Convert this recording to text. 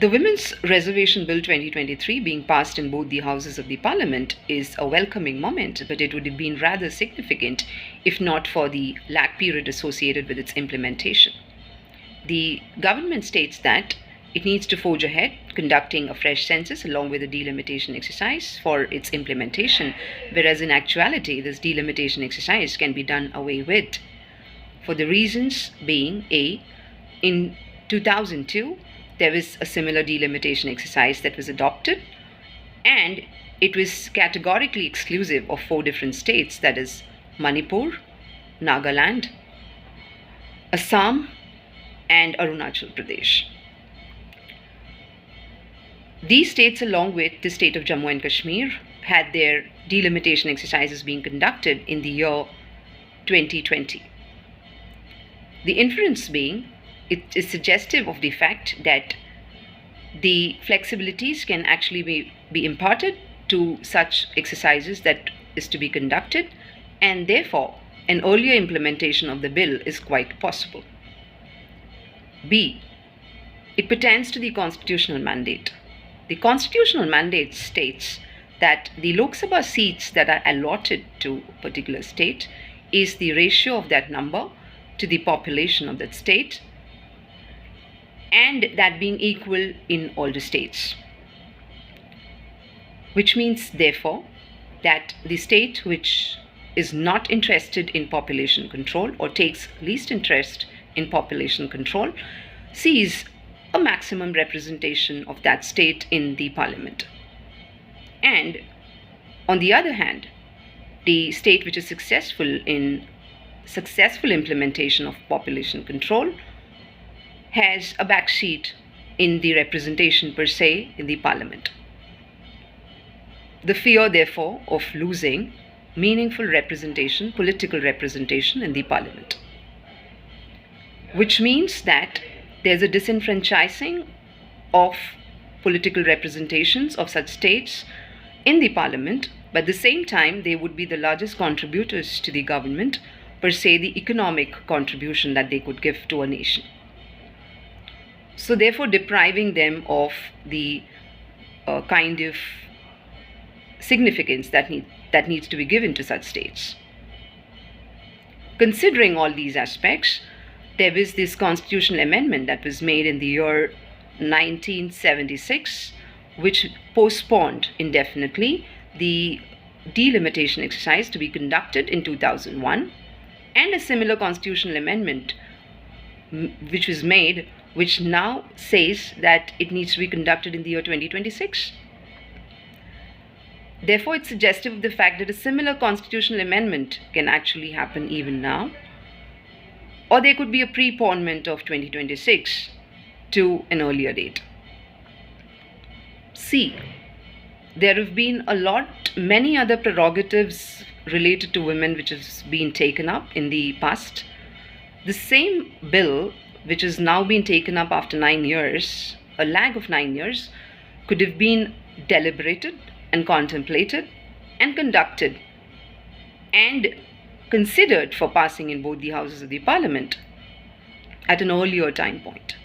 The Women's Reservation Bill 2023 being passed in both the houses of the Parliament is a welcoming moment, but it would have been rather significant if not for the lag period associated with its implementation. The government states that it needs to forge ahead, conducting a fresh census along with a delimitation exercise for its implementation, whereas in actuality, this delimitation exercise can be done away with. For the reasons being A, in 2002, there was a similar delimitation exercise that was adopted, and it was categorically exclusive of 4 different states, that is Manipur, Nagaland, Assam, and Arunachal Pradesh. These states, along with the state of Jammu and Kashmir, had their delimitation exercises being conducted in the year 2020. The inference being, it is suggestive of the fact that the flexibilities can actually be imparted to such exercises that is to be conducted, and therefore an earlier implementation of the bill is quite possible. B, it pertains to the constitutional mandate. The constitutional mandate states that the Lok Sabha seats that are allotted to a particular state is the ratio of that number to the population of that state, and that being equal in all the states. Which means, therefore, that the state which is not interested in population control or takes least interest in population control sees a maximum representation of that state in the parliament. And on the other hand, the state which is successful implementation of population control has a backseat in the representation per se in the parliament. The fear, therefore, of losing meaningful representation, political representation in the parliament, which means that there's a disenfranchising of political representations of such states in the parliament, but at the same time they would be the largest contributors to the government, per se the economic contribution that they could give to a nation. So therefore depriving them of the kind of significance that needs to be given to such states. Considering all these aspects, there was this constitutional amendment that was made in the year 1976, which postponed indefinitely the delimitation exercise to be conducted in 2001, and a similar constitutional amendment which was made, which now says that it needs to be conducted in the year 2026. Therefore, it's suggestive of the fact that a similar constitutional amendment can actually happen even now, or there could be a preponement of 2026 to an earlier date. C, there have been many other prerogatives related to women which has been taken up in the past. The same bill, which has now been taken up after 9 years, a lag of 9 years, could have been deliberated and contemplated and conducted and considered for passing in both the houses of the parliament at an earlier time point.